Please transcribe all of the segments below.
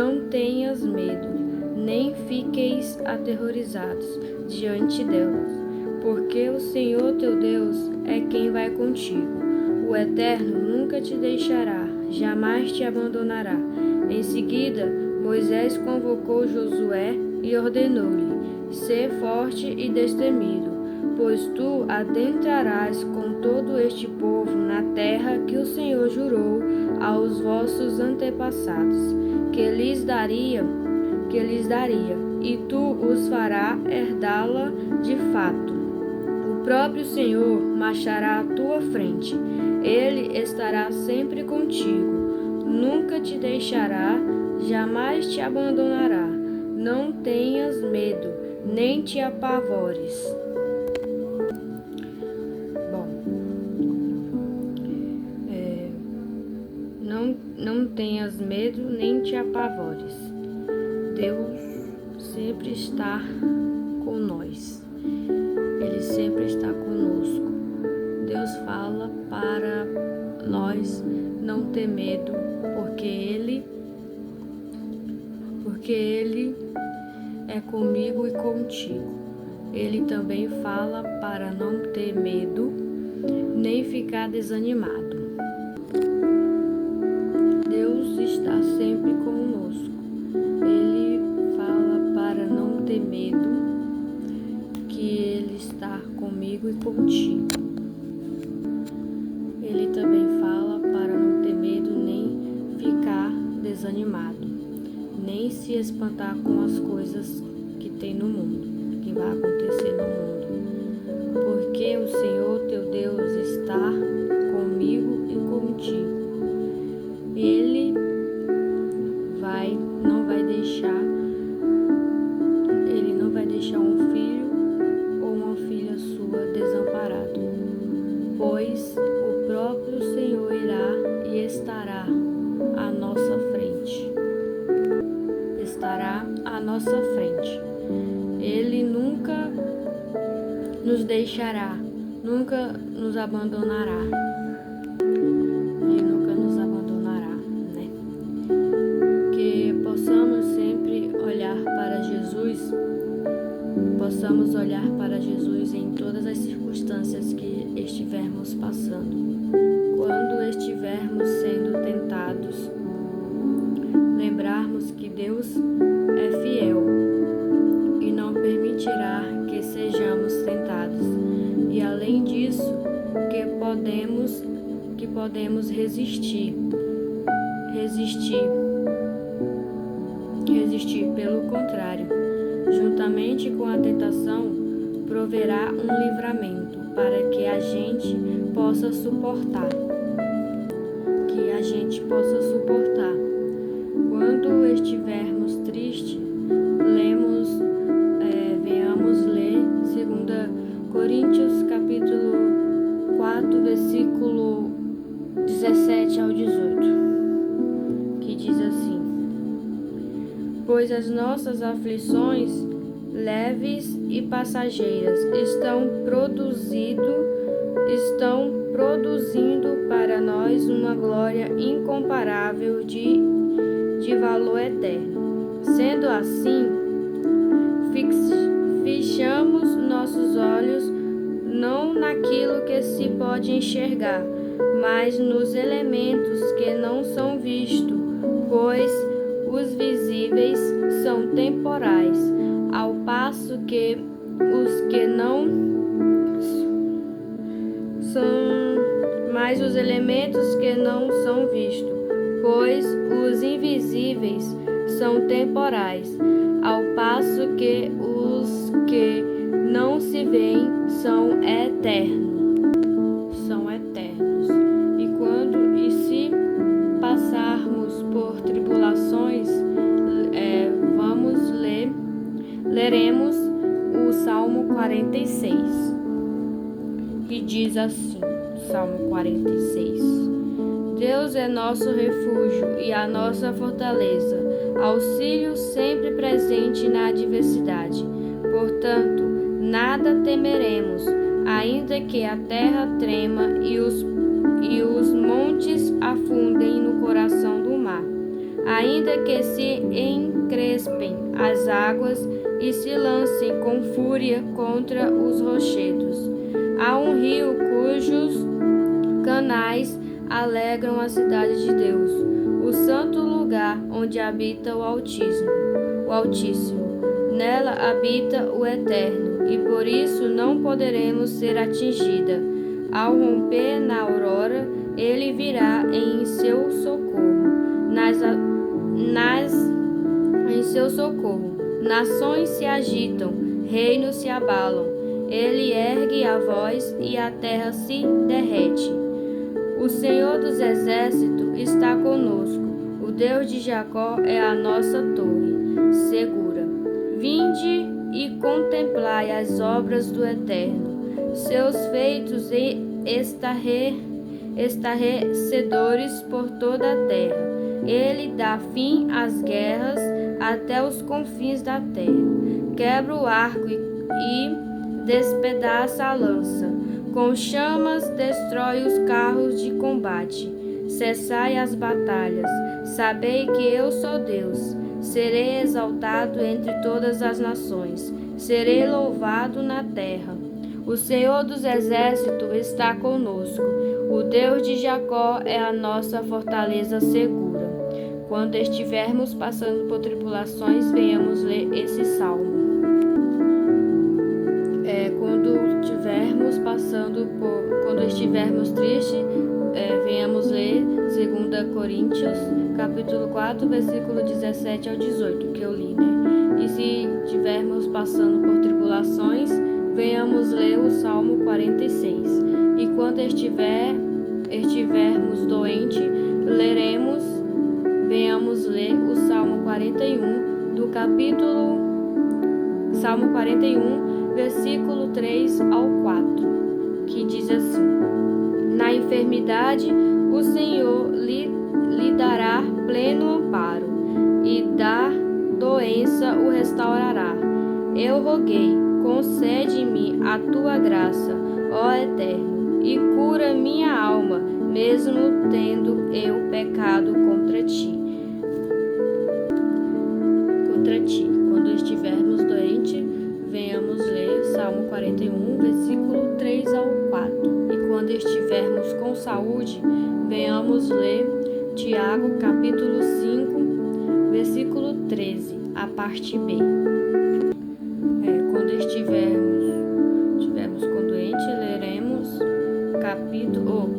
Não tenhas medo, nem fiqueis aterrorizados diante delas, porque o Senhor teu Deus é quem vai contigo. O Eterno nunca te deixará, jamais te abandonará. Em seguida, Moisés convocou Josué e ordenou-lhe: Sê forte e destemido, pois tu adentrarás com todo este povo na terra que o Senhor jurou aos vossos antepassados, que lhes daria, e tu os farás herdá-la de fato. O próprio Senhor marchará à tua frente. Ele estará sempre contigo. Nunca te deixará, jamais te abandonará. Não tenhas medo, nem te apavores. Não tenhas medo, nem te apavores. Deus sempre está com nós. Ele sempre está conosco. Deus fala para nós não ter medo, porque Ele é comigo e contigo. Ele também fala para não ter medo, nem ficar desanimado. Deus está sempre conosco. Ele fala para não ter medo, que Ele está comigo e contigo. Ele também fala para não ter medo, nem ficar desanimado, nem se espantar com as coisas que tem no mundo, que vai acontecer no mundo. Porque o Senhor teu Deus está comigo e contigo. Ele não vai deixar um filho ou uma filha sua desamparado, pois o próprio Senhor irá e estará à nossa frente. Ele nunca nos deixará, nunca nos abandonará. Possamos olhar para Jesus em todas as circunstâncias que estivermos passando. Quando estivermos sendo tentados, lembrarmos que Deus é fiel e não permitirá que sejamos tentados. E além disso, que podemos resistir. Pelo contrário, juntamente com a tentação, proverá um livramento para que a gente possa suportar. Quando estivermos tristes, venhamos ler 2 Coríntios capítulo 4, versículo 17 ao 18, que diz assim: Pois as nossas aflições leves e passageiras estão produzindo para nós uma glória incomparável de valor eterno. Sendo assim, fixamos nossos olhos não naquilo que se pode enxergar, mas nos elementos que não são vistos, pois os visíveis são temporais, ao passo que os que não são, mas os elementos que não são vistos, pois os invisíveis são temporais, ao passo que os que não se veem são eternos. E se passarmos por tribulações, leremos o Salmo 46, que diz assim, Salmo 46: Deus é nosso refúgio e a nossa fortaleza, auxílio sempre presente na adversidade. Portanto, nada temeremos, ainda que a terra trema e os montes afundem no coração do mar, ainda que se encrespem as águas e se lancem com fúria contra os rochedos. Há um rio cujos canais alegram a cidade de Deus, o santo lugar onde habita o Altíssimo. Nela habita o Eterno, e por isso não poderemos ser atingida. Ao romper na aurora, ele virá em seu socorro. Em seu socorro, nações se agitam, reinos se abalam. Ele ergue a voz e a terra se derrete. O Senhor dos Exércitos está conosco. O Deus de Jacó é a nossa torre segura. Vinde e contemplai as obras do Eterno, seus feitos estarrecedores por toda a terra. Ele dá fim às guerras até os confins da terra. Quebra o arco e despedaça a lança. Com chamas destrói os carros de combate. Cessai as batalhas. Sabei que eu sou Deus. Serei exaltado entre todas as nações. Serei louvado na terra. O Senhor dos Exércitos está conosco. O Deus de Jacó é a nossa fortaleza segura. Quando estivermos passando por tribulações, venhamos ler esse salmo. Quando estivermos tristes, venhamos ler 2 Coríntios, capítulo 4, versículo 17 ao 18, que eu li, né? E se estivermos passando por tribulações, venhamos ler o Salmo 46. E quando estivermos doentes, venhamos ler o Salmo 41, do capítulo Salmo 41, versículo 3 ao 4, que diz assim: Na enfermidade o Senhor lhe dará pleno amparo, e da doença o restaurará. Eu roguei, concede-me a tua graça, ó Eterno, e cura minha alma, mesmo tendo eu pecado contra ti. Quando estivermos doentes, venhamos ler Salmo 41, versículo 3 ao 4. E quando estivermos com saúde, venhamos ler Tiago, capítulo 5, versículo 13, a parte B. Quando estivermos com doente, leremos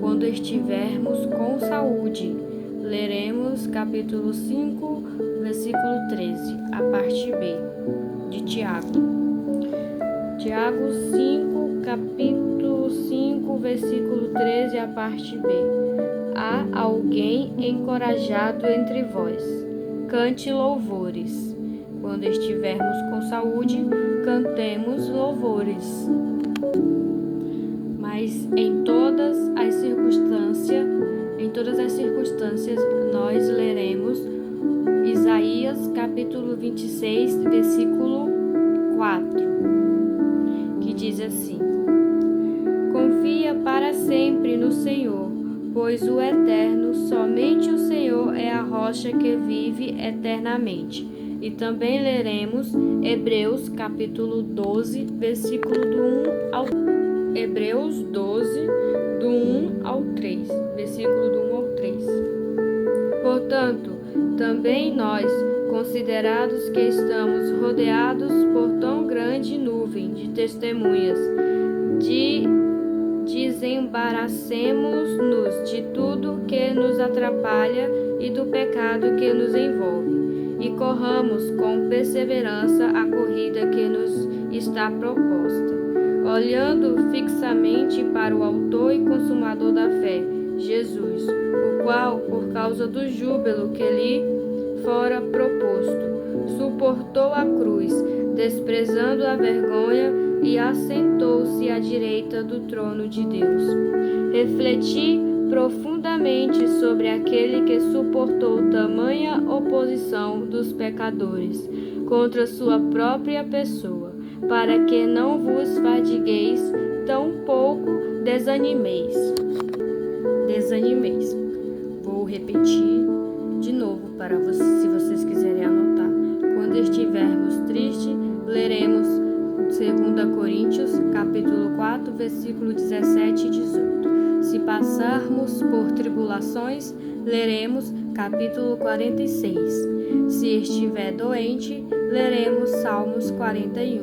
quando estivermos com saúde, leremos capítulo 5, versículo 13, a parte B de Tiago. Tiago 5, capítulo 5, versículo 13, a parte B. Há alguém encorajado entre vós. Cante louvores. Quando estivermos com saúde, cantemos louvores. Mas em todas as circunstâncias, nós leremos Isaías, capítulo 26, versículo 4, que diz assim: Confia para sempre no Senhor, pois o Eterno, somente o Senhor é a rocha que vive eternamente. E também leremos Hebreus, capítulo 12, versículo do 1 ao Hebreus 12, do 1 ao 3, versículo do 1 ao 3. Portanto, também nós, considerados que estamos rodeados por tão grande nuvem de testemunhas, desembaracemos-nos de tudo que nos atrapalha e do pecado que nos envolve, e corramos com perseverança a corrida que nos está proposta, olhando fixamente para o autor e consumador da fé, Jesus, o qual, por causa do júbilo que lhe fora proposto, suportou a cruz, desprezando a vergonha, e assentou-se à direita do trono de Deus. Refleti profundamente sobre aquele que suportou tamanha oposição dos pecadores contra sua própria pessoa, para que não vos fadigueis, tampouco desanimeis. Vou repetir de novo se vocês quiserem anotar. Quando estivermos tristes, leremos 2 Coríntios, capítulo 4, versículo 17 e 18. Se passarmos por tribulações, leremos capítulo 46. Se estiver doente, leremos Salmos 41,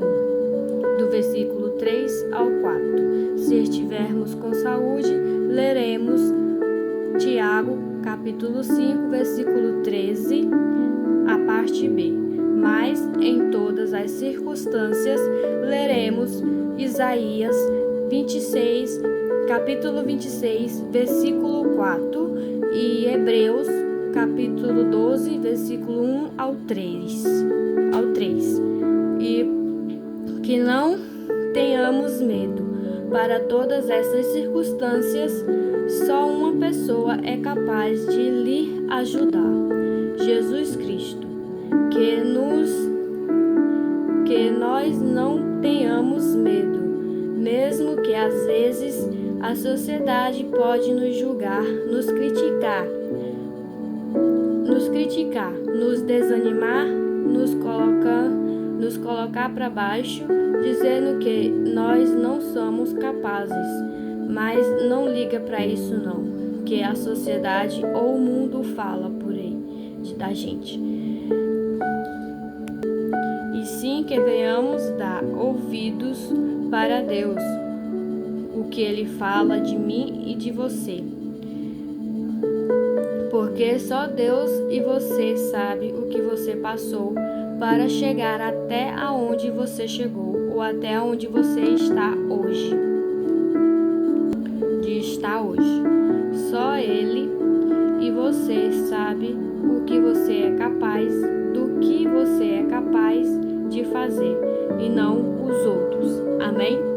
do versículo 3 ao 4. Se estivermos com saúde, leremos Tiago, capítulo 5, versículo 13, a parte B. Mas, em todas as circunstâncias, leremos Isaías 26, capítulo 26, versículo 4 e Hebreus, capítulo 12, versículo 1 ao 3. E que não tenhamos medo. Para todas essas circunstâncias, só uma pessoa é capaz de lhe ajudar: Jesus Cristo. Que nós não tenhamos medo, mesmo que às vezes a sociedade pode nos julgar, nos criticar, nos desanimar, nos colocar para baixo, dizendo que nós não somos capazes. Mas não liga para isso não, que a sociedade ou o mundo fala por aí da gente. E sim que venhamos dar ouvidos para Deus, o que Ele fala de mim e de você. Porque só Deus e você sabe o que você passou para chegar até aonde você chegou ou até onde você está hoje. Só Ele e você sabe o que você é capaz, do que você é capaz de fazer, e não os outros. Amém?